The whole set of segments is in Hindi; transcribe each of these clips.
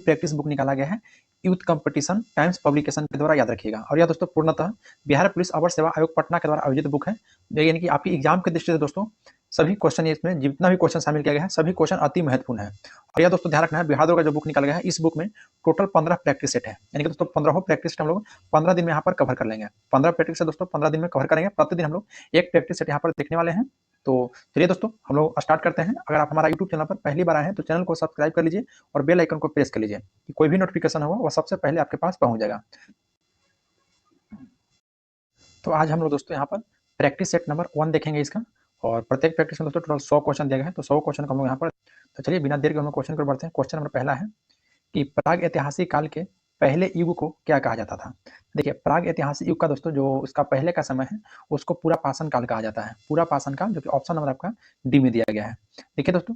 प्रैक्टिस बुक निकाला गया है यूथ कंपटीशन टाइम्स पब्लिकेशन के द्वारा, याद रखिएगा। और यह दोस्तों पूर्णतः बिहार पुलिस अवर सेवा आयोग पटना के द्वारा आयोजित बुक है, यानी कि आपकी एग्जाम के दृष्टि से दोस्तों सभी क्वेश्चन, इसमें जितना भी क्वेश्चन शामिल किया गया है सभी क्वेश्चन अति महत्वपूर्ण है। और यह दोस्तों ध्यान रखना है, बहादुर का जो बुक निकाला गया है इस बुक में टोटल 15 प्रैक्टिस सेट है, यानी कि दोस्तों 15 प्रैक्टिस सेट हम लोग 15 दिन में यहाँ पर कवर कर लेंगे। 15 प्रैक्टिस सेट दोस्तों 15 दिन में कवर करेंगे, प्रतिदिन हम लोग एक प्रैक्टिस सेट यहाँ पर देखने वाले हैं। तो चलिए दोस्तों हम लोग स्टार्ट करते हैं। अगर आप हमारा यूट्यूब चैनल पर पहली बार आए हैं तो चैनल को सब्सक्राइब कर लीजिए और बेल आइकन को प्रेस कर लीजिए कि कोई भी नोटिफिकेशन होगा वो सबसे पहले आपके पास पहुंच जाएगा। तो आज हम लोग दोस्तों यहाँ पर प्रैक्टिस सेट नंबर 1 देखेंगे इसका, और प्रत्येक प्रैक्टिस में दोस्तों टोटल 100 क्वेश्चन दिया गया है, तो 100 क्वेश्चन को हम लोग यहाँ पर, तो चलिए बिना देर के हम लोग क्वेश्चन पर बढ़ते हैं। क्वेश्चन नंबर पहला है कि प्राग ऐतिहासिक काल के पहले युग को क्या कहा जाता था। देखिए प्राग ऐतिहासिक युग का दोस्तों जो उसका पहले का समय है उसको पूरा पाषाण काल कहा जाता है, पूरा पाषाण काल, जो कि ऑप्शन नंबर आपका डी में दिया गया है। देखिए दोस्तों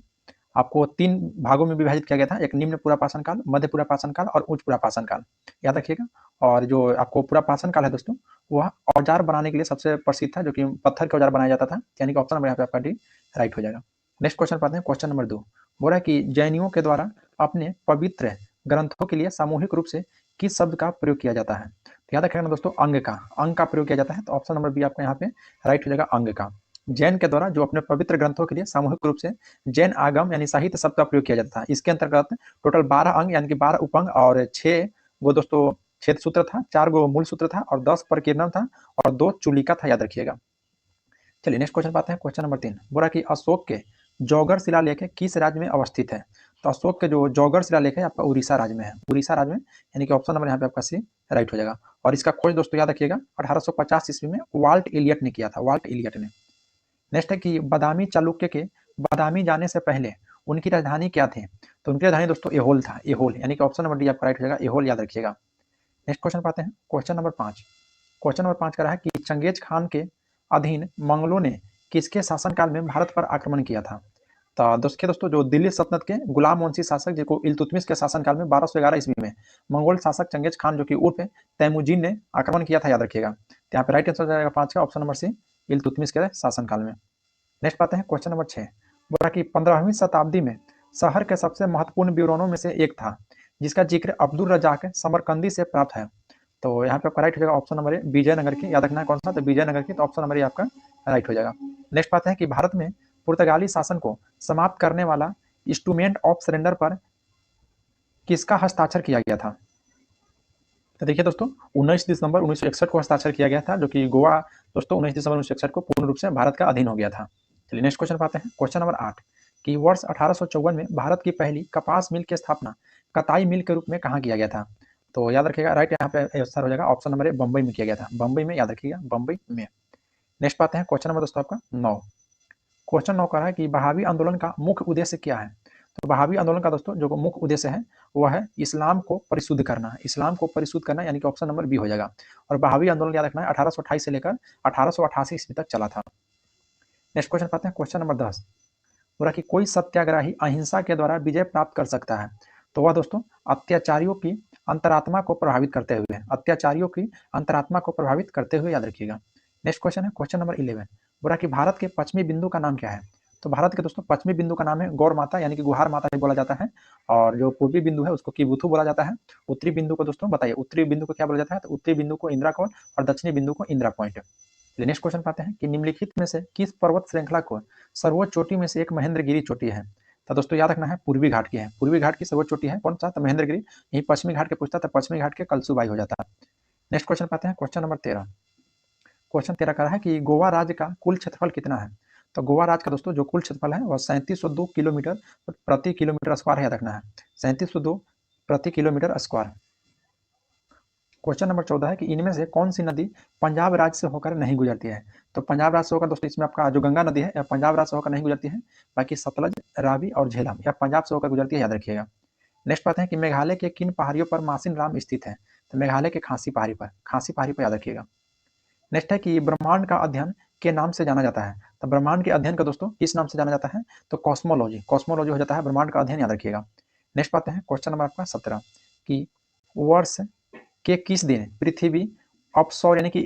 आपको 3 भागों में विभाजित किया गया था, एक निम्न पूरा पाषाण काल, मध्य पूरा पाषाण काल और उच्च पूरा पाषाण काल, याद रखिएगा। और जो आपको पूरा पाषाण काल है दोस्तों वह औजार बनाने के लिए सबसे प्रसिद्ध था, जो कि पत्थर के औजार बनाया जाता था, यानी कि ऑप्शन नंबर यहाँ पे आपका डी राइट हो जाएगा। नेक्स्ट क्वेश्चन पढ़ते हैं, क्वेश्चन नंबर 2 बोल रहा है कि जैनियों के द्वारा अपने पवित्र ग्रंथों के लिए सामूहिक रूप से किस शब्द का प्रयोग किया जाता है। तो याद रखिएगा दोस्तों अंग का प्रयोग किया जाता है, तो ऑप्शन नंबर बी आपका यहाँ पे राइट हो जाएगा, अंग का। जैन के द्वारा जो अपने पवित्र ग्रंथों के लिए सामूहिक रूप से जैन आगम यानी साहित्य शब्द का प्रयोग किया जाता था। इसके अंतर्गत टोटल 12 अंग यानी कि 12 उपअंग और 6 गो दोस्तों छेद सूत्र था, 4 गो मूल सूत्र था और 10 प्रकीर्णन था और 2 चुलिका था, याद रखिएगा। चलिए नेक्स्ट क्वेश्चन पाते हैं, क्वेश्चन नंबर 3 बोला कि अशोक के जौगर शिलालेख किस राज्य में अवस्थित है। तो अशोक के जो जौगर शिलालेख है आपका उड़ीसा राज्य में है, उड़ीसा राज्य में, यानी कि ऑप्शन नंबर यहाँ पे आपका सी राइट हो जाएगा। और इसका खोज दोस्तों याद रखिएगा 1850 ईस्वी में वाल्ट इलियट ने किया था, वाल्ट इलियट ने। नेक्स्ट है कि बादामी चालुक्य के बादामी जाने से पहले उनकी राजधानी क्या थी। तो उनकी राजधानी दोस्तों एहोल था, एहोल, यानी कि ऑप्शन नंबर डी आपका राइट हो जाएगा, एहोल, याद रखिएगा। नेक्स्ट क्वेश्चन पाते हैं, क्वेश्चन नंबर 5। क्वेश्चन नंबर 5 का रहा है कि चंगेज खान के अधीन मंगलों ने किसके शासनकाल में भारत पर आक्रमण किया था। तो दोस्तों जो दिल्ली सल्तनत के गुलाम वंशी शासक जिसको इल्तुतमिश के शासनकाल में 1211 ईस्वी में मंगोल शासक चंगेज खान जो कि उर्फ तैमुजीन ने आक्रमण किया था, याद रखिएगा। तो यहाँ पे राइट आंसर हो जाएगा 5 का, ऑप्शन नंबर सी, इल्तुतमिश के शासनकाल में। नेक्स्ट पाते हैं क्वेश्चन नंबर 6 बोला कि 15वीं शताब्दी में शहर के सबसे महत्वपूर्ण ब्यूरोनों में से एक था जिसका जिक्र अब्दुल रजाक समरकंदी से प्राप्त है। तो यहाँ पे आपका राइट हो जाएगा ऑप्शन नंबर ए, विजयनगर की, याद रखना है कौन सा, तो विजयनगर की, तो ऑप्शन नंबर ए आपका राइट हो जाएगा। नेक्स्ट पाते हैं कि भारत में पुर्तगाली शासन को समाप्त करने वाला इंस्ट्रूमेंट ऑफ सरेंडर पर किसका हस्ताक्षर किया गया था। तो देखिए दोस्तों 19 दिसंबर 1961 को हस्ताक्षर किया गया था, जो कि गोवा दोस्तों 19 दिसंबर 1961 को पूर्ण रूप से भारत का अधीन हो गया था। चलिए नेक्स्ट क्वेश्चन पाते हैं, क्वेश्चन नंबर 8 कि वर्ष 1854 में भारत की पहली कपास मिल की स्थापना कताई मिल के रूप में कहाँ किया गया था। तो याद रखिएगा राइट यहाँ पे आंसर हो जाएगा, ऑप्शन नंबर ए, बंबई में किया गया था, बंबई में, याद रखिएगा, बंबई में। नेक्स्ट पाते हैं क्वेश्चन नंबर दोस्तों आपका 9। क्वेश्चन 9 का है कि बहावी आंदोलन का मुख्य उद्देश्य क्या है। तो बहावी आंदोलन का दोस्तों जो मुख्य उद्देश्य है वह है इस्लाम को परिशुद्ध करना, इस्लाम को परिशुद्ध करना, यानी कि ऑप्शन नंबर बी हो जाएगा। और बहावी आंदोलन याद रखना है 1828 से लेकर 1888 ईस्वी तक चला था। नेक्स्ट क्वेश्चन पाते हैं, क्वेश्चन नंबर 10 बोला कि कोई सत्याग्रही अहिंसा के द्वारा विजय प्राप्त कर सकता है। तो वह दोस्तों अत्याचारियों की अंतरात्मा को प्रभावित करते हुए, अत्याचारियों की अंतरात्मा को प्रभावित करते हुए, याद रखिएगा। नेक्स्ट क्वेश्चन है क्वेश्चन नंबर 11 बोला कि भारत के पश्चिमी बिंदु का नाम क्या है। तो भारत के दोस्तों पश्चिमी बिंदु का नाम है गौर माता, यानी कि गुहार माता भी बोला जाता है। और जो पूर्वी बिंदु है उसको किबुथु बोला जाता है। उत्तरी बिंदु को दोस्तों बताइए, उत्तरी बिंदु को क्या बोला जाता है। तो उत्तरी बिंदु को इंदिरा कौल और दक्षिणी बिंदु को इंदिरा पॉइंट। नेक्स्ट क्वेश्चन पाते हैं कि निम्नलिखित में से किस पर्वत श्रृंखला को सर्वोच्च चोटी में से एक महेंद्रगिरी चोटी है। तो दोस्तों याद रखना है पूर्वी घाट की है, पूर्वी घाट की सर्वोच्च चोटी है कौन सा, तो महेंद्रगिरी। यही पश्चिमी घाट के पूछता तो पश्चिमी घाट के कलसुबाई हो जाता है। नेक्स्ट क्वेश्चन पाते हैं, क्वेश्चन नंबर 13। क्वेश्चन 13 का है कि गोवा राज्य का कुल क्षेत्रफल कितना है। तो गोवा राज्य का दोस्तों जो कुल क्षेत्रफल है वह 3702 किलोमीटर प्रति किलोमीटर स्क्वायर है, याद रखना है 3702 प्रति किलोमीटर स्क्वायर। क्वेश्चन नंबर 14 है कि इनमें से कौन सी नदी पंजाब राज्य से होकर नहीं गुजरती है। तो पंजाब राज्य से होकर दोस्तों इसमें आपका जो गंगा नदी है या पंजाब राज्य से होकर नहीं गुजरती है, बाकी सतलज, रावी और झेलम या पंजाब से होकर गुजरती है, याद रखिएगा। नेक्स्ट बात है कि मेघालय के किन पहाड़ियों पर मासिन राम स्थित है। तो मेघालय के खांसी पहाड़ी पर, खांसी पहाड़ी पर, याद रखिएगा। नेक्स्ट है कि ब्रह्मांड का अध्ययन के नाम से जाना जाता है। तो ब्रह्मांड के अध्ययन का दोस्तों किस नाम से जाना जाता है, तो कॉस्मोलॉजी, कॉस्मोलॉजी हो जाता है ब्रह्मांड का अध्ययन, याद रखिएगा। नेक्स्ट बात है क्वेश्चन नंबर आपका 17 कि वर्ष के किस दिन पृथ्वी अपसौर यानी कि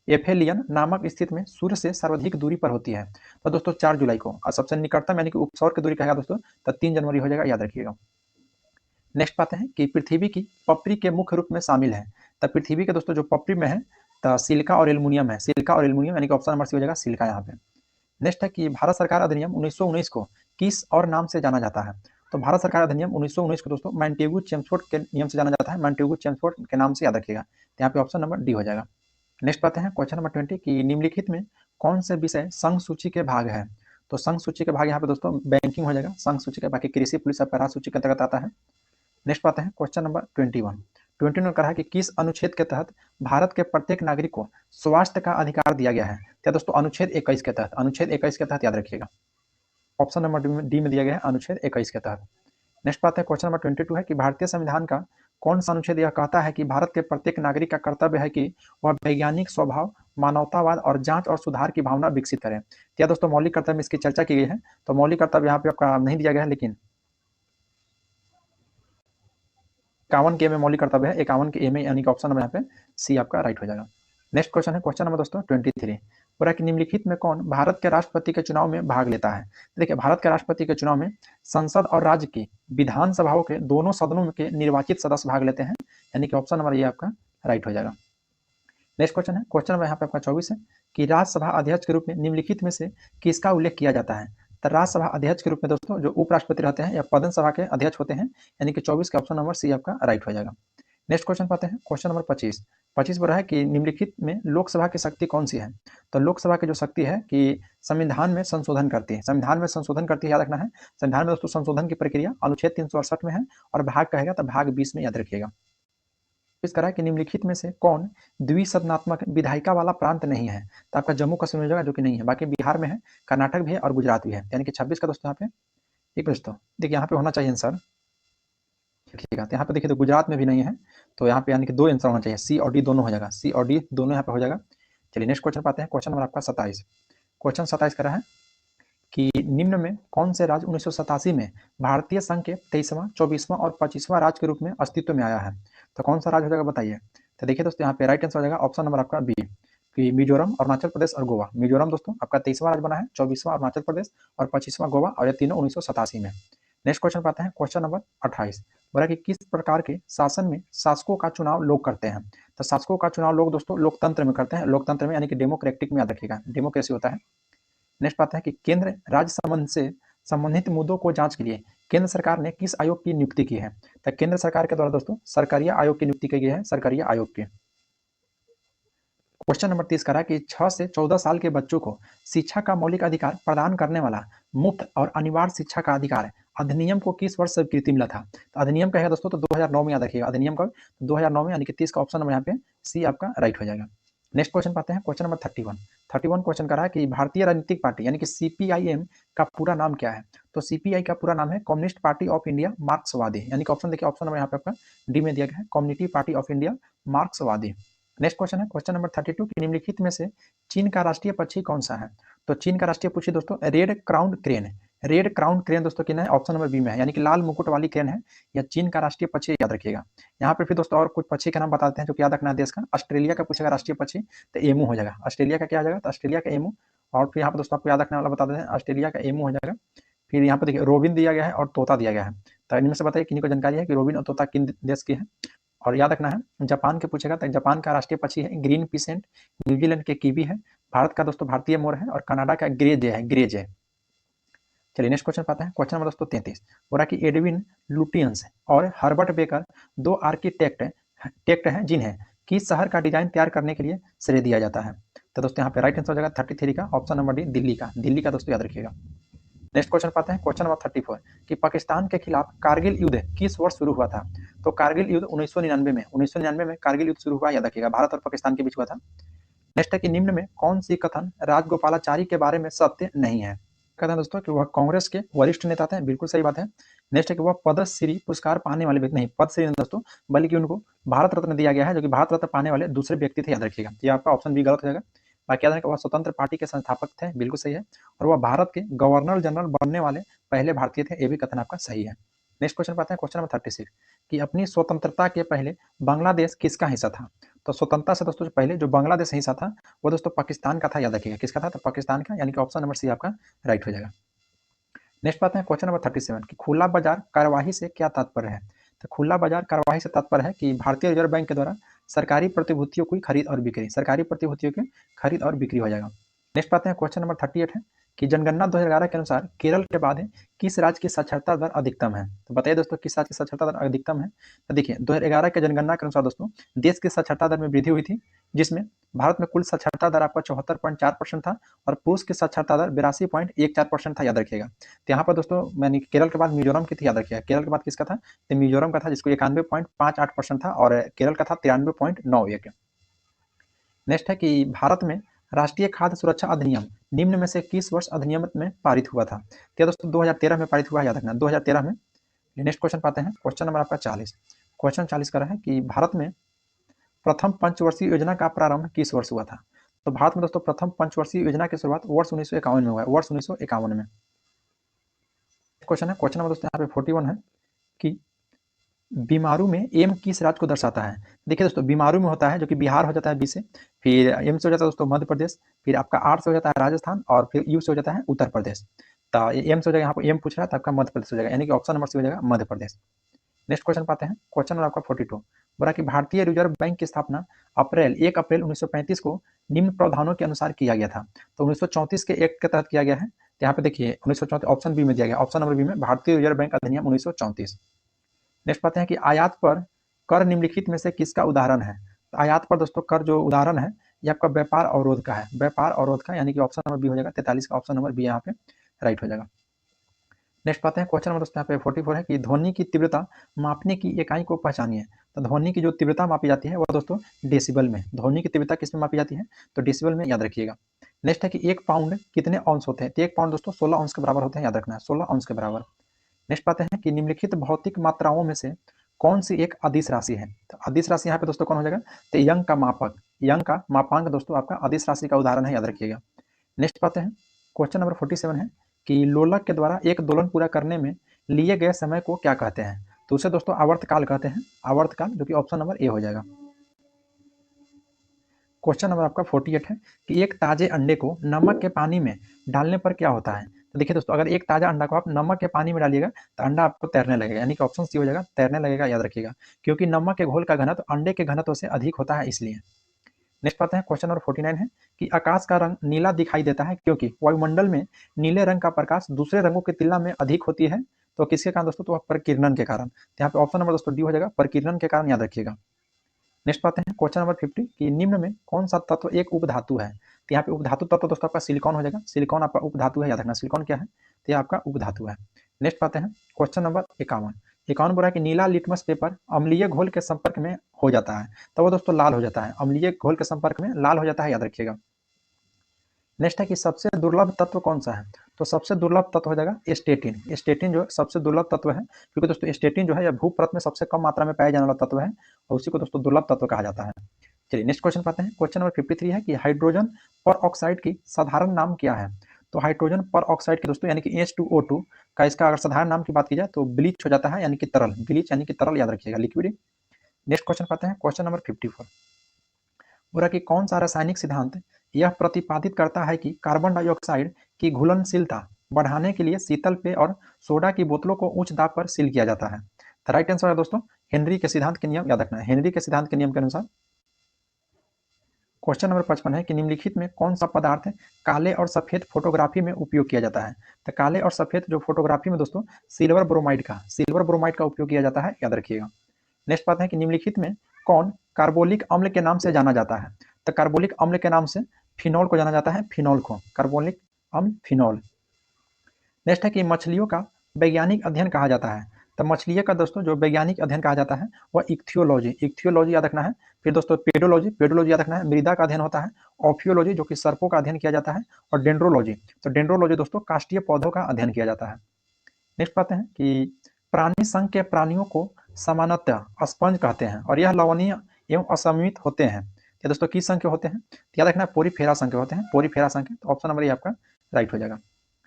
एफेलियन नामक स्थिति में सूर्य से सर्वाधिक दूरी पर होती है। तो दोस्तों 4 जुलाई को, और सबसे निकटतम यानी कि उपसौर की दूरी कहेगा दोस्तों तो 3 जनवरी हो जाएगा, याद रखिएगा। नेक्स्ट पाते हैं कि पृथ्वी की पपरी के मुख्य रूप में शामिल है। तो पृथ्वी के दोस्तों जो पपरी में है तो सिलिका और एल्युमिनियम है, सिलिका और एल्युमिनियम, यानी कि ऑप्शन नंबर सी हो जाएगा सिलिका यहाँ पे। नेक्स्ट है कि भारत सरकार अधिनियम 1919 को किस और नाम से जाना जाता है। तो भारत सरकार अधिनियम 1919 को दोस्तों मैंटेगू चेम्सफोर्ड के नियम से जाना जाता है, मैंटेगू चेम्सफोर्ड के नाम से याद रखिएगा। तो यहाँ पे ऑप्शन नंबर डी हो जाएगा। नेक्स्ट पाते हैं क्वेश्चन नंबर 20 कि निम्नलिखित में कौन से विषय संघ सूची के भाग है। तो संघ सूची के भाग यहाँ पे दोस्तों बैंकिंग हो जाएगा, संघ सूची के बाकी कृषि पुलिस अपराध सूची के अंतर्गत आता है। नेक्स्ट पाते हैं क्वेश्चन नंबर 21 कहा कि किस अनुच्छेद के तहत भारत के प्रत्येक नागरिक को स्वास्थ्य का अधिकार दिया गया है। क्या दोस्तों अनुच्छेद 21 के तहत, अनुच्छेद 21 के तहत याद रखिएगा, ऑप्शन नंबर डी में दिया गया है अनुच्छेद 21 के तहत। नेक्स्ट पाते हैं क्वेश्चन नंबर 22 कि भारतीय संविधान का कौन सा अनुच्छेद यह कहता है कि भारत के प्रत्येक नागरिक का कर्तव्य है कि वह वैज्ञानिक स्वभाव, मानवतावाद और जांच और सुधार की भावना विकसित करें। क्या दोस्तों मौलिक कर्तव्य में इसकी चर्चा की गई है, तो मौलिक कर्तव्य यहाँ पे आपका नहीं दिया गया है, लेकिन 51 के ए में मौलिक कर्तव्य है, 51 के ए में, यानी कि ऑप्शन नंबर यहाँ पे सी आपका राइट हो जाएगा। नेक्स्ट क्वेश्चन है क्वेश्चन नंबर दोस्तों 23, पूरा कि निम्नलिखित में कौन भारत के राष्ट्रपति के चुनाव में भाग लेता है। देखिए भारत के राष्ट्रपति के चुनाव में संसद और राज्य की विधानसभाओं के दोनों सदनों के निर्वाचित सदस्य भाग लेते हैं, यानी कि ऑप्शन नंबर ये आपका राइट हो जाएगा। नेक्स्ट क्वेश्चन है क्वेश्चन नंबर यहाँ पे आपका 24 है कि राज्यसभा अध्यक्ष के रूप में निम्नलिखित में से किसका उल्लेख किया जाता है। तो राज्यसभा अध्यक्ष के रूप में दोस्तों जो उपराष्ट्रपति रहते हैं या पदन सभा के अध्यक्ष होते हैं, यानी कि 24 का ऑप्शन नंबर सी आपका राइट हो जाएगा। नेक्स्ट क्वेश्चन पाते हैं क्वेश्चन नंबर 25 बोल रहा है कि निम्नलिखित में लोकसभा की शक्ति कौन सी है। तो लोकसभा की जो शक्ति है कि संविधान में संशोधन करती है, संविधान में संशोधन करती है, याद रखना है। संविधान में दोस्तों संशोधन की प्रक्रिया अनुच्छेद 368 में है और भाग कहेगा तो भाग 20 में याद रखिएगा। इस तरह के निम्नलिखित में से कौन द्विसदनात्मक विधायिका वाला प्रांत नहीं है। तो आपका जम्मू कश्मीर जगह जो कि नहीं है, बाकी बिहार में है, कर्नाटक भी है और गुजरात भी है, यानी कि 26 का दोस्तों यहाँ पे एक दोस्तों देखिए यहाँ पे होना चाहिए आंसर, देखिएगा तो यहाँ पे देखिए तो गुजरात में भी नहीं है, तो यहाँ पे यानी कि 2 आंसर होना चाहिए, सी और डी दोनों हो जाएगा, सी और डी दोनों यहाँ पे हो जाएगा। चलिए नेक्स्ट क्वेश्चन पाते हैं क्वेश्चन नंबर आपका 27, क्वेश्चन 27 कर रहा है कि निम्न में कौन से राज्य 1987 में भारतीय संघ के 23वां, 24वां और 25वां राज्य के रूप में अस्तित्व में आया है। तो कौन सा राज्य हो जाएगा बताइए। तो देखिए दोस्तों यहाँ पे राइट आंसर हो जाएगा ऑप्शन नंबर आपका बी कि मिजोरम, अरुणाचल प्रदेश और गोवा। मिजोरम दोस्तों आपका 23वां राज्य बना है, 24वां अरुणाचल प्रदेश और 25वां गोवा, और ये तीनों 1987 में। नेक्स्ट क्वेश्चन पाते हैं क्वेश्चन नंबर 28, बोला कि किस प्रकार के शासन में शासकों का चुनाव लोग करते हैं। तो शासकों का चुनाव लोग दोस्तों लोकतंत्र में करते हैं, लोकतंत्र में यानी कि डेमोक्रेटिक में याद रखिएगा, डेमोक्रेसी होता है। नेक्स्ट बात है कि केंद्र राज्य संबंध से संबंधित मुद्दों को जांच के लिए केंद्र सरकार ने किस आयोग की नियुक्ति की है। तो केंद्र सरकार के द्वारा दोस्तों सरकारिया आयोग की नियुक्ति की गई है, सरकारिया आयोग की। क्वेश्चन नंबर 30 करा कि 6 से 14 साल के बच्चों को शिक्षा का मौलिक अधिकार प्रदान करने वाला मुफ्त और अनिवार्य शिक्षा का अधिकार अधिनियम को किस वर्ष स्वीकृति मिला था। तो अधिनियम कहेगा दोस्तों तो 2009 में याद रखिएगा, अधिनियम कब 2009 में, यानी कि 30 का ऑप्शन नंबर यहाँ पे सी आपका राइट हो जाएगा। नेक्स्ट क्वेश्चन पाते हैं क्वेश्चन नंबर 31 क्वेश्चन कर रहा है कि भारतीय राजनीतिक पार्टी यानी कि सीपीआईएम का पूरा नाम क्या है। तो सीपीआई का पूरा नाम है कम्युनिस्ट पार्टी ऑफ इंडिया मार्क्सवादी, यानी कि ऑप्शन देखिए ऑप्शन नंबर यहाँ पे आपका डी में दिया गया है, कम्युनिटी पार्टी ऑफ इंडिया मार्क्सवादी। नेक्स्ट क्वेश्चन है क्वेश्चन नंबर 32 कि निम्नलिखित में से चीन का राष्ट्रीय पक्षी कौन सा है। तो चीन का राष्ट्रीय पक्षी दोस्तों red crown crane, red crown crane दोस्तों कितना है, ऑप्शन नंबर बी में है, यानी कि लाल मुकुट वाली क्रेन है, या चीन का राष्ट्रीय पक्षी याद रखिएगा। यहाँ पे फिर दोस्तों और कुछ पक्षी का नाम बताते हैं जो कि याद रखना है देश का। ऑस्ट्रेलिया का पूछेगा राष्ट्रीय पक्षी तो एमू हो जाएगा, ऑस्ट्रेलिया का क्या हो जाएगा, तो ऑस्ट्रेलिया का एमू। और फिर यहाँ पे दोस्तों आपको याद रखने वाला बता देते हैं, ऑस्ट्रेलिया का एमू हो जाएगा। फिर यहाँ पे देखिए रोबिन दिया गया है और तोता दिया गया है, तो इनमें से बताइए किन्हीं को जानकारी है कि रोबिन और तोता किन देश की है। और याद रखना है जापान के पूछेगा तो जापान का राष्ट्रीय पक्षी है ग्रीन पीसेंट, न्यूजीलैंड के कीवी है, भारत का दोस्तों भारतीय मोर है, और कनाडा का ग्रेजे है, ग्रेजे। चलिए नेक्स्ट क्वेश्चन पाते हैं क्वेश्चन नंबर दोस्तों 33, बोला कि एडविन लुटियंस और हर्बर्ट बेकर 2 आर्किटेक्ट हैं जिन्हें किस शहर का डिजाइन तैयार करने के लिए श्रेय दिया जाता है। तो दोस्तों यहाँ पे राइट आंसर हो जाएगा 33 का ऑप्शन नंबर डी दिल्ली का, दिल्ली का दोस्तों याद रखिएगा। नेक्स्ट क्वेश्चन पाते हैं क्वेश्चन नंबर 34 कि पाकिस्तान के खिलाफ कारगिल युद्ध किस वर्ष शुरू हुआ था। तो कारगिल युद्ध 1999 में कारगिल युद्ध शुरू हुआ, याद रखिएगा, भारत और पाकिस्तान के बीच हुआ था। नेक्स्ट है कि निम्न में कौन सी कथन राजगोपालाचारी के बारे में सत्य नहीं है। कहते हैं दोस्तों कि वह कांग्रेस के वरिष्ठ नेता थे, बिल्कुल सही बात है। नेक्स्ट है कि वह पद्मश्री पुरस्कार पाने वाले व्यक्ति नहीं, पद्मश्री नहीं दोस्तों, बल्कि उनको भारत रत्न दिया गया है, जो कि भारत रत्न पाने वाले दूसरे व्यक्ति थे, याद रखिएगा। ये आपका ऑप्शन बी गलत हो जाएगा। बाकी याद है कि वह स्वतंत्र पार्टी के संस्थापक थे, बिल्कुल सही है, और वह भारत के गवर्नर जनरल बनने वाले पहले भारतीय थे, ये भी कथन आपका सही है। नेक्स्ट क्वेश्चन पाते हैं क्वेश्चन नंबर 36 कि अपनी स्वतंत्रता के पहले बांग्लादेश किसका हिस्सा था। तो स्वतंत्रता से दोस्तों पहले जो बांग्लादेश हिस्सा था वो दोस्तों पाकिस्तान का था, याद रखिएगा, किसका था, तो पाकिस्तान का, यानी कि ऑप्शन नंबर सी आपका राइट हो जाएगा। नेक्स्ट पाते हैं क्वेश्चन नंबर 37 कि खुला बाजार कार्यवाही से क्या तात्पर्य है। तो खुला बाजार कार्यवाही से तात्पर्य है कि भारतीय रिजर्व बैंक के द्वारा सरकारी प्रतिभूतियों की खरीद और बिक्री, सरकारी प्रतिभूतियों की खरीद और बिक्री हो जाएगा। नेक्स्ट आते हैं क्वेश्चन नंबर 38 है कि जनगणना 2011 के अनुसार केरल के बाद किस राज्य की साक्षरता दर अधिकतम है। तो बताइए दोस्तों किस राज्य की साक्षरता दर अधिकतम है। तो देखिए 2011 के जनगणना के अनुसार दोस्तों देश की साक्षरता दर में वृद्धि हुई थी, जिसमें भारत में कुल साक्षरता दर आपका 74.4% था और पुरुष की साक्षरता दर 82.14% था, याद रखिएगा। तो यहाँ पर दोस्तों मैंने केरल के बाद मिजोरम की थी, याद रखिएगा। केरल के बाद किसका था, तो मिजोरम का था, जिसको 91.58% था और केरल का था 93.91। नेक्स्ट है कि भारत में राष्ट्रीय खाद्य सुरक्षा अधिनियम निम्न में से किस वर्ष अधिनियम में पारित हुआ था। तो दोस्तों 2013 में पारित हुआ है, याद रखना 2013 में। नेक्स्ट क्वेश्चन पाते हैं, क्वेश्चन नंबर आपका 40। क्वेश्चन 40 का है कि भारत में प्रथम पंचवर्षीय योजना का प्रारंभ किस वर्ष हुआ था। तो भारत में दोस्तों प्रथम पंचवर्षीय योजना की शुरुआत वर्ष 1951 में हुआ है, वर्ष 1951 में। क्वेश्चन है, क्वेश्चन नंबर दोस्तों यहाँ पे 41 है कि बीमारू में एम किस राज्य को दर्शाता है। देखिए दोस्तों बीमारू में होता है जो कि बिहार हो जाता है बी से, फिर एम से हो जाता है दोस्तों मध्य प्रदेश, फिर आपका आर से हो जाता है राजस्थान और फिर यू से हो जाता है उत्तर प्रदेश। तो एम से हो जाएगा, यहाँ पर एम पूछ रहा है तो आपका मध्य प्रदेश हो जाएगा, यानी कि ऑप्शन नंबर सी हो जाएगा मध्य प्रदेश। नेक्स्ट क्वेश्चन पाते हैं, क्वेश्चन नंबर आपका 42 बोला कि भारतीय रिजर्व बैंक की स्थापना 1 अप्रैल 1935 को निम्न प्रावधानों के अनुसार किया गया था। तो 1934 के एक्ट के तहत किया गया है। तो यहाँ पे देखिए 1934 ऑप्शन बी में दिया गया, ऑप्शन नंबर बी में भारतीय रिजर्व बैंक अधिनियम 1934। नेक्स्ट पाते हैं कि आयात पर कर निम्नलिखित में से किसका उदाहरण है। तो आयात पर दोस्तों कर जो उदाहरण है ये आपका व्यापार अवरोध का है, व्यापार अवरोध का, यानी कि ऑप्शन नंबर बी हो जाएगा। 43 का ऑप्शन नंबर बी यहाँ पे राइट हो जाएगा। नेक्स्ट पाते हैं क्वेश्चन नंबर दोस्तों यहाँ पे 44 है कि ध्वनि की तीव्रता मापने की इकाई को पहचानिए। तो ध्वनि की जो तीव्रता मापी जाती है वो दोस्तों डेसिबल में, ध्वनि की तीव्रता किस में मापी जाती है, तो डेसिबल में, याद रखिएगा। नेक्स्ट है कि 1 पाउंड कितने औंस होते हैं। तो 1 पाउंड दोस्तों 16 औंस के बराबर होते हैं, याद रखना है 16 औंस के बराबर। नेक्स्ट पाते हैं कि निम्नलिखित भौतिक मात्राओं में से कौन सी एक अदिश राशि है। तो अदिश राशि यहाँ पे दोस्तों कौन हो जाएगा, तो यंग का मापक, यंग का मापांक दोस्तों आपका अदिश राशि का उदाहरण है, याद रखिएगा। नेक्स्ट पाते हैं क्वेश्चन नंबर 47 है कि लोलक के द्वारा एक दोलन पूरा करने में लिए गए समय को क्या कहते हैं। तो उसे दोस्तों आवर्तकाल कहते हैं, आवर्तकाल, जो कि ऑप्शन नंबर ए हो जाएगा। क्वेश्चन नंबर आपका 48 है कि एक ताजे अंडे को नमक के पानी में डालने पर क्या होता है। तो देखिए दोस्तों अगर एक ताजा अंडा को आप नमक के पानी में डालिएगा तो अंडा आपको तैरने लगेगा, यानी कि ऑप्शन सी हो जाएगा, तैरने लगेगा, याद रखिएगा, क्योंकि नमक के घोल का घनत्व अंडे के घनत्व से अधिक होता है, इसलिए। नेक्स्ट पाते हैं क्वेश्चन नंबर 49 है कि आकाश का रंग नीला दिखाई देता है क्योंकि वायुमंडल में नीले रंग का प्रकाश दूसरे रंगों की तुलना में अधिक होती है। तो किसके कारण दोस्तों, तो प्रकीर्णन के कारण। तो यहाँ पे ऑप्शन नंबर दोस्तों डी हो जाएगा, प्रकीर्णन के कारण, याद रखिएगा। नेक्स्ट पाते हैं क्वेश्चन नंबर 50 कि निम्न में कौन सा तत्व एक उपधातु है। तो यहाँ पे उपधातु तत्व दोस्तों आपका सिलिकॉन हो जाएगा, सिलिकॉन आपका उपधातु है, याद रखना सिलिकॉन क्या है, तो ये आपका उपधातु है। नेक्स्ट पाते हैं क्वेश्चन नंबर 51, एकावन बोला कि नीला लिटमस पेपर अम्लीय घोल के संपर्क में हो जाता है तो वो दोस्तों लाल हो जाता है, अम्लीय घोल के संपर्क में लाल हो जाता है, याद रखिएगा। नेक्स्ट है कि सबसे दुर्लभ तत्व कौन सा है। तो सबसे दुर्लभ तत्व हो जाएगा स्टेटिन, स्टेटिन जो सबसे दुर्लभ तत्व है, क्योंकि दोस्तों स्टेटिन जो है यह भूप्रत में सबसे कम मात्रा में पाया जाने वाला तत्व है और उसी को दोस्तों दुर्लभ तत्व कहा जाता है। चलिए नेक्स्ट क्वेश्चन पाते हैं, क्वेश्चन नंबर 53 है कि हाइड्रोजन पर ऑक्साइड की साधारण नाम क्या है। तो हाइड्रोजन पर ऑक्साइड के दोस्तों यानी कि H2O2 का इसका अगर साधारण नाम की बात की जाए तो ब्लीच हो जाता है, यानी कि तरल, ब्लीच यानी कि तरल, याद रखिएगा, लिक्विड। नेक्स्ट क्वेश्चन पाते हैं, क्वेश्चन नंबर 54 बोला कि कौन सा रासायनिक सिद्धांत यह प्रतिपादित करता है कि कार्बन डाइऑक्साइड की घुलनशीलता बढ़ाने के लिए शीतल पेय और सोडा की बोतलों को उच्च दाब पर सील किया जाता है। तो राइट आंसर है दोस्तों हेनरी के सिद्धांत के नियम, याद रखना है, हेनरी के सिद्धांत के नियम के अनुसार। क्वेश्चन नंबर 55 है कि निम्नलिखित में कौन सा पदार्थ काले और सफेद फोटोग्राफी में उपयोग किया जाता है। तो काले और सफेद जो फोटोग्राफी में दोस्तों सिल्वर ब्रोमाइड का उपयोग किया जाता है, याद रखिएगा। नेक्स्ट बात है कि निम्नलिखित में कौन कार्बोलिक अम्ल के नाम से जाना जाता है। तो कार्बोलिक अम्ल के नाम से फिनॉल को जाना जाता है, फिनॉल को, कार्बोलिक अम्ल, फिनॉल। नेक्स्ट है कि मछलियों का वैज्ञानिक अध्ययन कहा जाता है। तो मछलियों का दोस्तों जो वैज्ञानिक अध्ययन कहा जाता है वह इक्थियोलॉजी, इक्थियोलॉजी याद रखना है। फिर दोस्तों पेडोलॉजी, पेडोलॉजी याद रखना है, मृदा का अध्ययन होता है। ऑफियोलॉजी जो कि सर्पों का अध्ययन किया जाता है, और डेंड्रोलॉजी, तो डेंड्रोलॉजी दोस्तों काष्ठीय पौधों का अध्ययन किया जाता है। नेक्स्ट पाते हैं कि प्राणी संघ के प्राणियों को सामान्यतः स्पंज कहते हैं और यह लवणीय एवं असममित होते हैं। ये दोस्तों किस संघ के होते हैं, याद रखना है पोरीफेरा संघ के होते हैं, पोरीफेरा संघ के। तो ऑप्शन नंबर ये आपका राइट हो जाएगा।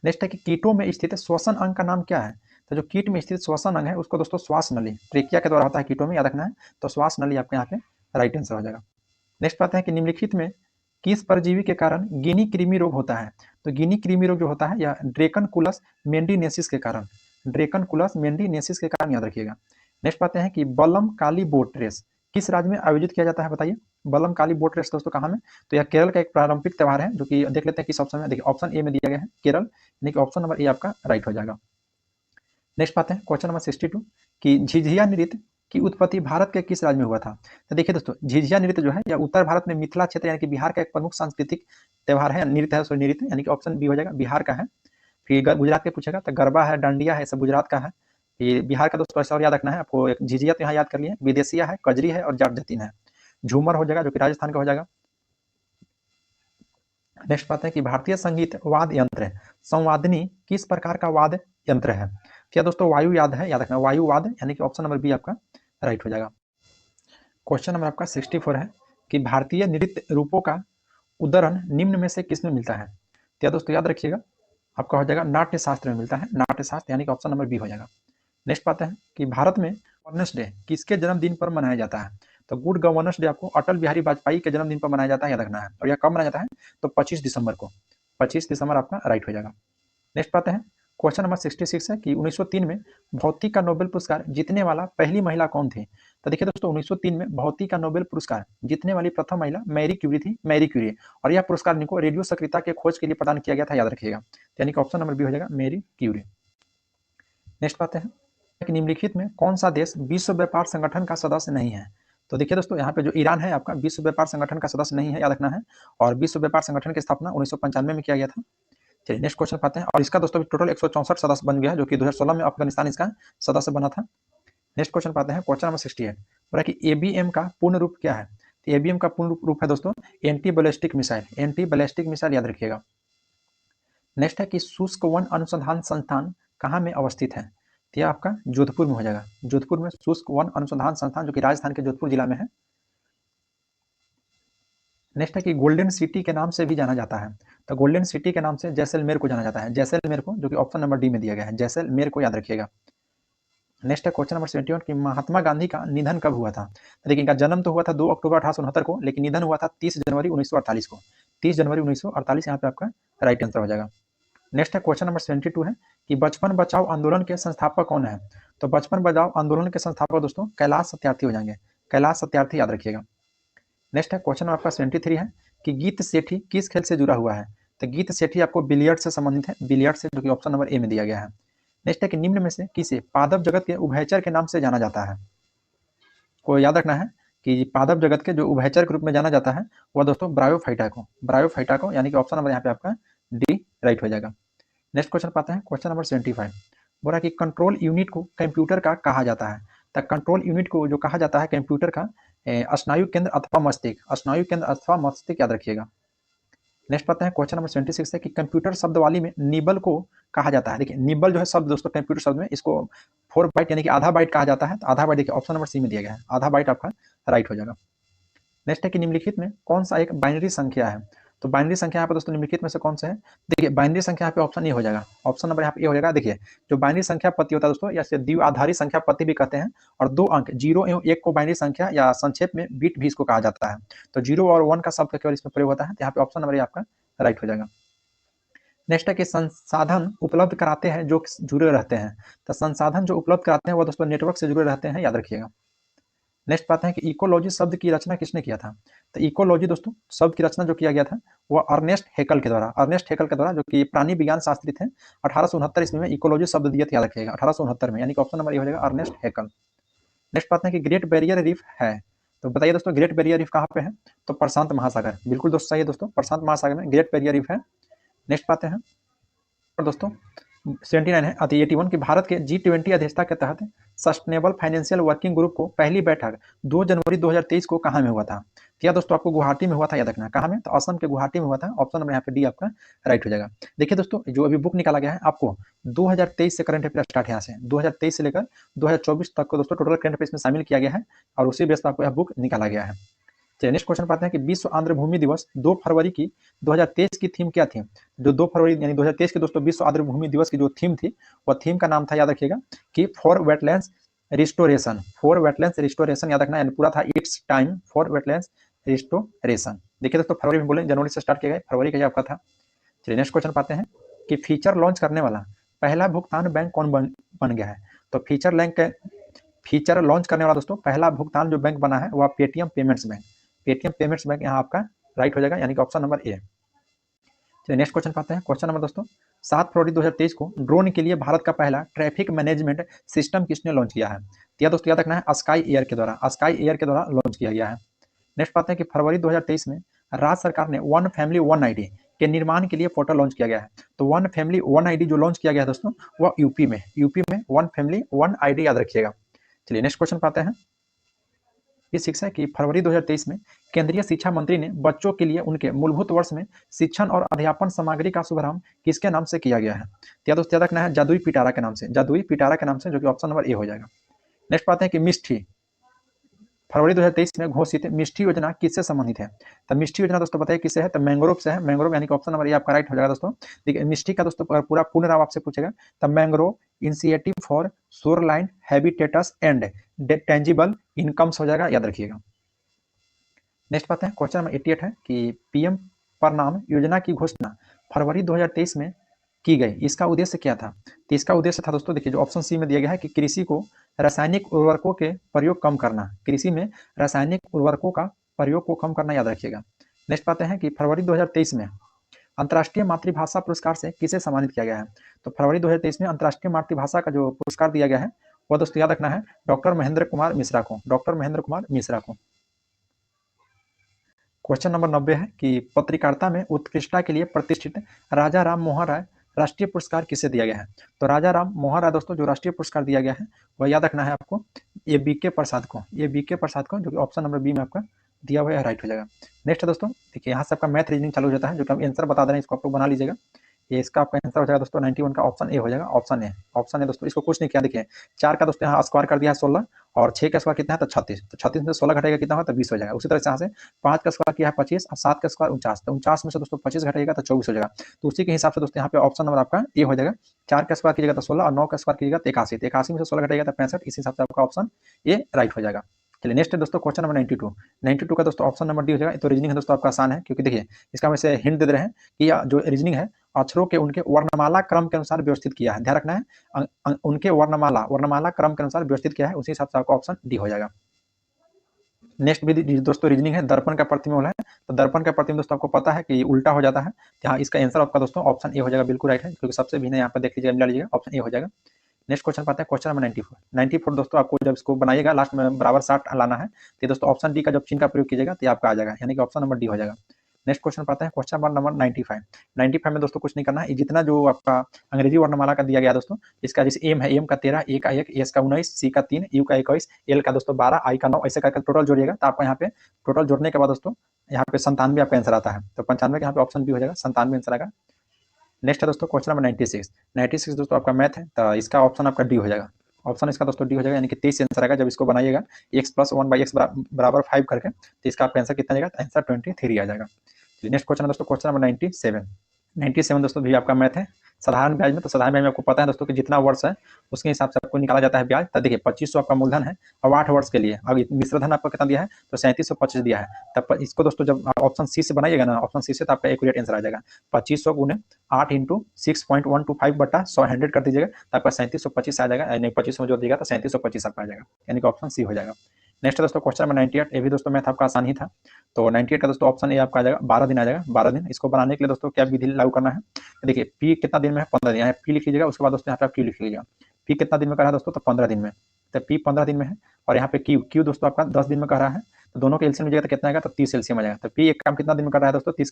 नेक्स्ट है कि कीटों में स्थित श्वसन अंग का नाम क्या है। तो जो कीट में स्थित श्वसन अंग है उसको दोस्तों श्वास नली, ट्रेकिया के द्वारा होता है कीटों में, याद रखना है, तो श्वास नली आपके यहाँ पे राइट आंसर हो जाएगा। नेक्स्ट पाते हैं कि निम्नलिखित में किस परजीवी के कारण गिनी कृमि रोग होता है। तो गिनी कृमि रोग जो होता है यह ड्रेकनकुलस मेंडिनेसिस के कारण, ड्रेकनकुलस मेंडिनेसिस के कारण, याद रखिएगा। नेक्स्ट पाते हैं कि बल्लम काली बोट रेस किस राज्य में आयोजित किया जाता है, बताइए। बल्लम काली बोट रेस दोस्तों कहाँ में? तो यह केरल का एक पारंपरिक त्यौहार है, जो कि देख लेते हैं किस ऑप्शन में। देखिए ऑप्शन ए में दिया गया है केरल, यानी कि ऑप्शन नंबर ए आपका राइट हो जाएगा। नेक्स्ट पाते हैं क्वेश्चन नंबर 62 कि झिझिया नृत्य की उत्पत्ति भारत के किस राज्य में हुआ था? तो देखिए दोस्तों, झिझिया नृत्य जो है यह उत्तर भारत में मिथिला क्षेत्र यानी कि बिहार का एक प्रमुख सांस्कृतिक त्यौहार है, नृत्य है, सॉरी नृत्य, यानी कि ऑप्शन बी हो जाएगा, बिहार का है। फिर गुजरात के पूछेगा तो गरबा है, डांडिया है, सब गुजरात का है। ये बिहार का दोस्तों ऐसा और याद रखना है आपको, एक झिझिया तो यहाँ याद कर लिए, विदेशिया है, कजरी है और जाट जतीन है। झूमर हो जाएगा जो कि राजस्थान का हो जाएगा। नेक्स्ट बात है कि भारतीय संगीत वाद्य यंत्र है संवादिनी किस प्रकार का वाद्य यंत्र है? क्या दोस्तों वायु याद है, याद रखना वायु वाद्य, यानी कि ऑप्शन नंबर बी आपका राइट हो जाएगा। क्वेश्चन नंबर आपका 64 है कि भारतीय नृत्य रूपों का उदाहरण निम्न में से किसमें मिलता है? क्या दोस्तों याद रखिएगा, आपका हो जाएगा नाट्य शास्त्र में मिलता है, नाट्य शास्त्र, यानी कि ऑप्शन नंबर बी हो जाएगा। नेक्स्ट पाते हैं कि भारत में गवर्नेंस डे किसके जन्मदिन पर मनाया जाता है? तो गुड गवर्नेंस डे आपको अटल बिहारी वाजपेयी के जन्मदिन पर मनाया जाता है, याद रखना है। और यह कब मनाया जाता है? तो 25 दिसंबर को, 25 दिसंबर आपका राइट हो जाएगा। नेक्स्ट पाते हैं क्वेश्चन नंबर 66 है कि 1903 में भौतिक का नोबेल पुरस्कार जीतने वाला पहली महिला कौन थी? तो देखिए दोस्तों 1903 में भौतिक का नोबेल पुरस्कार जीतने वाली प्रथम महिला मैरी क्यूरी थी, मैरी क्यूरी। और यह पुरस्कार इनको रेडियो सक्रियता के खोज के लिए प्रदान किया गया था, याद रखिएगा। यानी कि ऑप्शन नंबर बी हो जाएगा, मैरी क्यूरी। नेक्स्ट पाते हैं कि निम्नलिखित में कौन सा देश विश्व व्यापार संगठन का सदस्य नहीं है? तो देखिए दोस्तों यहाँ पे जो ईरान है आपका विश्व व्यापार संगठन का सदस्य नहीं है, याद रखना है। और विश्व व्यापार संगठन की स्थापना 1995 में किया गया था। चलिए नेक्स्ट क्वेश्चन पाते हैं, और इसका दोस्तों टोटल 164 सदस्य बन गया है, जो कि 2016 में अफगानिस्तान इसका सदस्य बना था। नेक्स्ट क्वेश्चन पाते हैं क्वेश्चन नंबर 68, बोला कि एबीएम का पूर्ण रूप क्या है? तो एबीएम का पूर्ण रूप है दोस्तों anti ballistic missile, anti ballistic missile, याद रखिएगा। नेक्स्ट है कि शुष्क वन अनुसंधान संस्थान कहाँ में अवस्थित है? तो यह आपका जोधपुर में हो जाएगा, जोधपुर में शुष्क वन अनुसंधान संस्थान, जो कि राजस्थान के जोधपुर जिला में है। नेक्स्ट है कि गोल्डन सिटी के नाम से भी जाना जाता है, तो गोल्डन सिटी के नाम से जैसलमेर को जाना जाता है, जैसलमेर को, जो कि ऑप्शन नंबर डी में दिया गया है, जैसलमेर को, याद रखिएगा। नेक्स्ट है क्वेश्चन नंबर 71 कि महात्मा गांधी का निधन कब हुआ था? तो देखिए इनका जन्म तो हुआ था 2 अक्टूबर 1869 को, लेकिन निधन हुआ था 30 जनवरी 1948 को, 30 जनवरी 1948 यहाँ पे आपका राइट आंसर हो जाएगा। नेक्स्ट है क्वेश्चन नंबर 72 है कि बचपन बचाओ आंदोलन के संस्थापक कौन है? तो बचपन बचाओ आंदोलन के संस्थापक दोस्तों कैलाश सत्यार्थी हो जाएंगे, कैलाश सत्यार्थी, याद रखिएगा। नेक्स्ट है क्वेश्चन आपका 73 है कि गीत सेठी किस खेल से जुड़ा हुआ है? तो गीत सेठी आपको बिलियर्ड से संबंधित है, बिलियर्ड से, जो कि ऑप्शन नंबर ए में दिया गया है। नेक्स्ट है कि निम्न में से किसे पादप जगत के उभयचर के नाम से जाना जाता है? को याद रखना है कि पादप जगत के जो उभयचर के रूप में जाना जाता है वह दोस्तों ब्रायोफाइटा को, ब्रायोफाइटा को, यानी कि ऑप्शन नंबर यहाँ पे आपका डी राइट हो जाएगा। नेक्स्ट क्वेश्चन पाते हैं क्वेश्चन नंबर 75, बोला कि कंट्रोल यूनिट को कंप्यूटर का कहा जाता है। तो कंट्रोल यूनिट को जो कहा जाता है कंप्यूटर का स्नायु केंद्र अथवा मस्तिष्क, स्नायु केंद्र अथवा मस्तिष्क, याद रखिएगा। नेक्स्ट पाते हैं क्वेश्चन नंबर 76 है कि कंप्यूटर शब्दवाली में निबल को कहा जाता है। देखिए निबल जो है शब्द दोस्तों कंप्यूटर शब्द में, इसको 4 बाइट यानी कि आधा बाइट कहा जाता है। तो आधा बाइट देखिए ऑप्शन नंबर सी में दिया गया है, आधा बाइट आपका राइट हो जाएगा। नेक्स्ट है कि निम्नलिखित में कौन सा एक बाइनरी संख्या है? तो बाइनरी संख्या यहाँ पे दोस्तों निम्नलिखित में से कौन सा है? देखिए बाइनरी संख्या यहाँ पे ऑप्शन ए हो जाएगा, ऑप्शन नंबर यहाँ पे ए हो जाएगा। देखिए जो बाइनरी संख्या पत्ती होता है दोस्तों, या द्विआधारी संख्या पत्ती भी कहते हैं, और 2 अंक 0 एवं 1 को बाइनरी संख्या या संक्षेप में बिट भी इसको कहा जाता है। तो 0 और 1 का शब्द केवल इसमें प्रयोग होता है, तो यहाँ पे ऑप्शन नंबर ए आपका राइट हो जाएगा। नेक्स्ट है कि संसाधन उपलब्ध कराते हैं जो जुड़े रहते हैं। तो संसाधन जो उपलब्ध कराते हैं वो दोस्तों नेटवर्क से जुड़े रहते हैं, याद रखिएगा। नेक्स्ट पाते हैं कि इकोलॉजी शब्द की रचना किसने किया था? तो इकोलॉजी दोस्तों शब्द की रचना जो किया गया था वो अर्नेस्ट हेकल के द्वारा, अर्नेस्ट हेकल के द्वारा, जो कि प्राणी विज्ञान शास्त्री थे। 1869 ईस्वी में इकोलॉजी शब्द दिया था, याद रखिएगा, 1869 में, यानी कि ऑप्शन नंबर ए हो जाएगा अर्नेस्ट हेकल। नेक्स्ट पाते हैं कि ग्रेट बैरियर रीफ है, तो बताइए दोस्तों ग्रेट बैरियर रीफ कहाँ पे है? तो प्रशांत महासागर, बिल्कुल दोस्तों सही है दोस्तों, प्रशांत महासागर में ग्रेट बैरियर रीफ है। नेक्स्ट पाते हैं और दोस्तों 79 है 81 की भारत के G20 अध्यक्षता के तहत सस्टेनेबल फाइनेंशियल वर्किंग ग्रुप को पहली बैठक 2 जनवरी 2023 को कहाँ में हुआ था? तो यह दोस्तों आपको गुवाहाटी में हुआ था, याद रखना। कहाँ में? तो असम के गुवाहाटी में हुआ था, ऑप्शन नंबर यहाँ पे डी आपका राइट हो जाएगा। देखिए दोस्तों जो अभी बुक निकाला गया है आपको 2023 से करंट अफेयर स्टार्ट है, यहाँ से 2023 से लेकर 2024 तक को दोस्तों टोटल करंट अफेयर में शामिल किया गया है, और उसी बेस पर आपको यह बुक निकाला गया है। चलिए नेक्स्ट क्वेश्चन पाते हैं कि विश्व आर्द्र भूमि दिवस 2 फरवरी की 2023 की थीम क्या थी? जो 2 फरवरी यानी 2023 के दोस्तों विश्व आर्द्र भूमि दिवस की जो थीम थी वह थीम का नाम था, याद रखिएगा, कि for wetlands restoration, for wetlands restoration, याद रखना, पूरा था it's time for wetlands restoration. देखिए दोस्तों फरवरी में बोले, जनवरी से स्टार्ट किया गया, फरवरी का आपका था। चलिए नेक्स्ट क्वेश्चन पाते हैं कि फीचर लॉन्च करने वाला पहला भुगतान बैंक कौन बन गया है? तो फीचर फीचर लॉन्च करने वाला दोस्तों पहला भुगतान जो बैंक बना है वह Paytm payments bank. Paytm payments bank यहाँ आपका राइट हो जाएगा, यानी कि ऑप्शन नंबर ए। चलिए नेक्स्ट क्वेश्चन पाते हैं। क्वेश्चन नंबर दोस्तों 7 फरवरी 2023 को ड्रोन के लिए भारत का पहला ट्रैफिक मैनेजमेंट सिस्टम किसने लॉन्च किया है? तो यह दोस्तों याद रखना है स्काई एयर के द्वारा लॉन्च किया गया है। नेक्स्ट पाते हैं कि फरवरी 2023 में राज्य सरकार ने वन फैमिली वन आईडी के निर्माण के लिए पोर्टल लॉन्च किया गया है। तो वन फैमिली वन आईडी जो लॉन्च किया गया है दोस्तों वह यूपी में वन फैमिली वन आईडी याद रखिएगा। चलिए नेक्स्ट क्वेश्चन पाते हैं। ये शिक्षा है कि फरवरी 2023 में केंद्रीय शिक्षा मंत्री ने बच्चों के लिए उनके मूलभूत वर्ष में शिक्षण और अध्यापन सामग्री का शुभारंभ किसके नाम से किया गया है? तो दोस्तों याद रखना है जादुई पिटारा के नाम से, जो कि ऑप्शन नंबर ए हो जाएगा। नेक्स्ट पाते हैं कि मिष्टी फरवरी 2023 में घोषित मिष्टी योजना किससे संबंधित है? तो मिष्टी योजना दोस्तों बताइए किससे है? तो मैंग्रोव से है। मैंग्रोव यानी कि ऑप्शन नंबर ए आपका राइट हो जाएगा दोस्तों। देखिए मिष्टी का दोस्तों पूरा पूर्ण नाम आपसे पूछेगा तो mangrove initiative for shoreline habitats and tangible incomes हो जाएगा, याद रखिएगा। नेक्स्ट बात है क्वेश्चन नंबर 88 है कि पीएम प्रणाम योजना की घोषणा फरवरी 2023 में की गई, इसका उद्देश्य क्या था? तो इसका उद्देश्य था दोस्तों देखिए जो ऑप्शन सी में दिया गया है कि कृषि को रासायनिक उर्वरकों के प्रयोग कम करना, कृषि में रासायनिक उर्वरकों का प्रयोग को कम करना, याद रखिएगा। नेक्स्ट पाते हैं कि फरवरी 2023 में अंतर्राष्ट्रीय मातृभाषा पुरस्कार से किसे सम्मानित किया गया है? तो फरवरी 2023 में अंतर्राष्ट्रीय मातृभाषा का जो पुरस्कार दिया गया है वह दोस्तों याद रखना है डॉक्टर महेंद्र कुमार मिश्रा को। क्वेश्चन नंबर 90 है कि पत्रकारिता में उत्कृष्टता के लिए प्रतिष्ठित राजा राम मोहन राय राष्ट्रीय पुरस्कार किसे दिया गया है? तो राजा राम मोहन राय दोस्तों जो राष्ट्रीय पुरस्कार दिया गया है वह याद रखना है आपको ये बीके प्रसाद को, जो कि ऑप्शन नंबर बी में आपका दिया हुआ है, राइट हो जाएगा। नेक्स्ट है दोस्तों देखिए यहाँ से आपका मैथ रीजनिंग चालू हो जाता है, जो कि हम आंसर बता दे रहे हैं, इसको आप लोग बना लीजिएगा। ये इसका आपका आंसर हो जाएगा दोस्तों 91 का ऑप्शन ए हो जाएगा। ऑप्शन ए दोस्तों, इसको कुछ नहीं किया, देखिए 4 का दोस्तों यहाँ स्क्वायर कर दिया है 16 और 6 का स्क्वायर कितना है तो 36, तो 36 में 16 घटेगा कितना होगा तो 20 हो जाएगा। उसी तरह से यहाँ से 5 का स्क्वायर किया है 25 और 7 का स्क्वायर 49, तो 49 में से दोस्तों 25 घटेगा तो 24 हो जाएगा। तो उसी के हिसाब से दोस्तों यहाँ पे ऑप्शन नंबर आपका ए हो जाएगा। 4 का स्क्वायर कीजिएगा तो 16 और 9 का स्क्वायर कीजिएगा तो 81, तो 81 में से 16 घटेगा तो 65, इस हिसाब से आपका ऑप्शन ए राइट हो जाएगा। चलिए नेक्स्ट है दोस्तों क्वेश्चन नंबर 92 का दोस्तों ऑप्शन नंबर डी हो जाएगा। तो रीजनिंग है दोस्तों आपका आसान है, क्योंकि देखिए इसका हम इसे हिंट दे रहे हैं कि जो रीजनिंग है अक्षरों के उनके वर्णमाला क्रम के अनुसार व्यवस्थित किया है, ध्यान रखना है उनके वर्णमाला क्रम के अनुसार व्यवस्थित किया है, उसी हिसाब से आपका ऑप्शन डी हो जाएगा। नेक्स्ट भी दोस्तों रीजनिंग है दर्पण का प्रतिबिंब है, तो दर्पण का प्रतिबिंब दोस्तों आपको पता है कि उल्टा हो जाता है, यहाँ इसका आंसर आपका दोस्तों ऑप्शन ए हो जाएगा, बिल्कुल राइट है, क्योंकि सबसे भी यहाँ पर देख लीजिएगा मिला लीजिएगा, ऑप्शन ए हो जाएगा। नेक्स्ट क्वेश्चन पाते हैं क्वेश्चन नंबर 94 दोस्तों आपको जब इसको बनाइएगा लास्ट में बराबर 60 लाना है, तो दोस्तों ऑप्शन डी का जब चिन्ह का प्रयोग कीजिएगा तो आपका आ जाएगा, यानी कि ऑप्शन नंबर डी हो जाएगा। नेक्स्ट क्वेश्चन पाते हैं क्वेश्चन नंबर 95 में दोस्तों कुछ नहीं करना है, जितना जो आपका अंग्रेजी वर्णमाला का दिया गया दोस्तों, इसका जैसे एम है एम का 13, ए का 1, एस का 19, सी का 3, यू का 21, एल का दोस्तों 12, आई का 9, ऐसे करके टोटल जोड़िएगा तो आपका यहाँ पे टोटल जोड़ने के बाद दोस्तों यहाँ पे 97 आपका आंसर आता है, तो 95 का यहाँ पे ऑप्शन बी हो जाएगा, 97 आंसर आएगा। नेक्स्ट है दोस्तों क्वेश्चन नंबर 96 दोस्तों आपका मैथ है, तो इसका ऑप्शन आपका डी हो जाएगा, ऑप्शन इसका दोस्तों डी हो जाएगा, यानी कि 23 आंसर आएगा। जब इसको बनाइएगा x + 1/x बराबर 5 करके, तो इसका आपका आंसर कितना जाएगा, आंसर 23 आ जाएगा। नेक्स्ट क्वेश्चन है दोस्तों क्वेश्चन नंबर 97 दोस्तों भी आपका मैथ है साधारण ब्याज में, तो साधारण ब्याज में आपको पता है दोस्तों कि जितना वर्ष है उसके हिसाब से आपको निकाला जाता है ब्याज। तो देखिए 2500 आपका मूलधन है और 8 वर्ष के लिए, अब मिश्रधन आपको कितना दिया है तो 3725 दिया है, तब इसको दोस्तों जब ऑप्शन सी से बनाइएगा ना, ऑप्शन सी से तो आपका एक्यूरेट आंसर आ जाएगा 2500 गुने 8 × 6.125/100 कर दीजिएगा तो आपका 3725 आ जाएगा, नहीं 25 में जो दिएगा तो 3725 आपका आ जाएगा, यानी कि ऑप्शन सी हो जाएगा। नेक्स्ट दोस्तों क्वेश्चन नंबर 98, ये भी दोस्तों मैथ आपका आसान ही था, तो 98 का दोस्तों ऑप्शन ए आपका आ जाएगा 12 दिन आ जाएगा, 12 दिन। इसको बनाने के लिए दोस्तों क्या विधि लागू करना है, देखिए पी कितना दिन में है 15 दिन, यहाँ पी लिख लीजिएगा, उसके बाद दोस्तों यहाँ पे आप क्यू लिख लीजिएगा, पी कितना दिन में कर रहा है दोस्तों तो 15 दिन में, तो पी 15 दिन में है, और यहाँ पे क्यू दोस्तों आपका 10 दिन में कर रहा है, तो दोनों के एलसीएम लीजिएगा तो कितना आएगा तो 30 एलसीएम आ जाएगा। तो पी एक काम कितना दिन में कर रहा है दोस्तों 30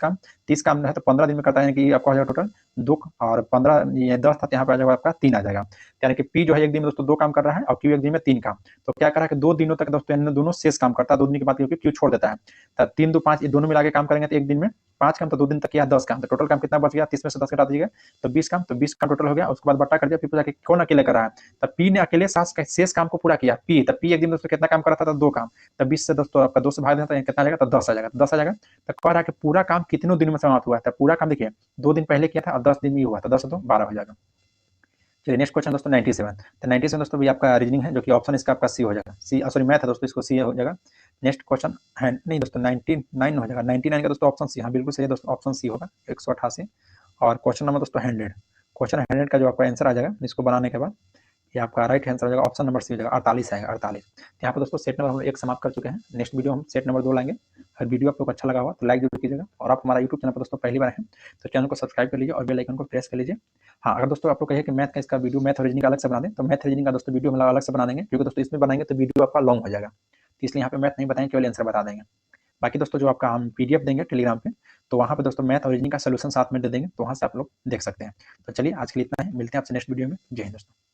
काम है, तो 15 दिन में करता है, कि आपका हो जाएगा टोटल 2 और 15 ये 10 था, यहाँ पे आ जाएगा आपका 3 आ जाएगा, यानी कि पी जो है एक दिन में दोस्तों 2 काम कर रहा है और क्यू एक दिन में 3 काम, तो क्या कर रहा है कि 2 दिनों तक दोस्तों इन दोनों शेष काम करता है, 2 दिन के बाद क्यू छोड़ देता है, तो 3 2 5 ये दोनों मिला के काम करेंगे तो एक दिन में 5 काम, तो 2 दिन तक किया 10 काम, तो टोटल काम कितना बच गया 30 में से 10 घटा दीजिएगा तो 20 काम, तो 20 काम टोटल हो गया। उसके बाद बट्टा कर दिया, फिर जाके कौन अकेले कर रहा है, तब पी ने अकेले शेष काम को पूरा किया, पी तब पी एक दिन दोस्तों कितना काम कर रहा था तो 2 काम, तब 20 से दोस्तों आपका 2 से भाग देना तो कितना आ जाएगा तो 10 आ जाएगा, 10 आ जाएगा। तो कह रहा है कि पूरा काम कितनों दिन में समाप्त हुआ है, तो पूरा काम देखिए 2 दिन पहले किया था और 10 दिन में हुआ, तो 10 तो 12 हो जाएगा। चलिए नेक्स्ट क्वेश्चन दोस्तों 97, तो 97 दोस्तों भी आपका रीजनिंग है, जो कि ऑप्शन इसका आपका सी हो जाएगा, सी सॉरी मैथ है दोस्तों, इसको सी हो जाएगा। नेक्स्ट क्वेश्चन है नहीं दोस्तों 99 हो जाएगा, 99 का दोस्तों ऑप्शन सी, हाँ बिल्कुल सही है दोस्तों, ऑप्शन सी होगा 188। और क्वेश्चन नंबर दोस्तों 100 का जो आपका आंसर आ जाएगा इसको बनाने के बाद, ये आपका राइट आंसर हो जाएगा, ऑप्शन नंबर सी हो जाएगा, 48 आएगा, 48। तो यहाँ पर दोस्तों सेट नंबर हम 1 समाप्त कर चुके हैं। नेक्स्ट वीडियो हम सेट नंबर 2 लाएंगे। अगर वीडियो आप लोग को अच्छा लगा हो तो लाइक जरूर कीजिएगा, और आप हमारा यूट्यूब चैनल पर दोस्तों पहली बार हैं तो चैनल को सब्सक्राइब कर लीजिए और बेल आइकन को प्रेस कर लीजिए। हाँ, अगर दोस्तों आप लोग कहिए कि मैथ का इसका वीडियो, मैथ और रीजनिंग का अलग से बना दें, तो मैथ रीजनिंग का दोस्तों वीडियो हम अलग से बना देंगे, क्योंकि दोस्तों इसमें बनाएंगे तो वीडियो आपका लॉन्ग हो जाएगा, तो इसलिए यहाँ पे मैथ नहीं बताएंगे, केवल आंसर बता देंगे। बाकी दोस्तों जो आपका हम पीडीएफ देंगे टेलीग्राम पे, तो वहाँ पे दोस्तों मैथ और रीजनिंग का सोल्यूशन साथ में दे देंगे, तो वहाँ से आप लोग देख सकते हैं। तो चलिए आज के लिए इतना ही, मिलते हैं आपसे नेक्स्ट वीडियो में। जय हिंद दोस्तों।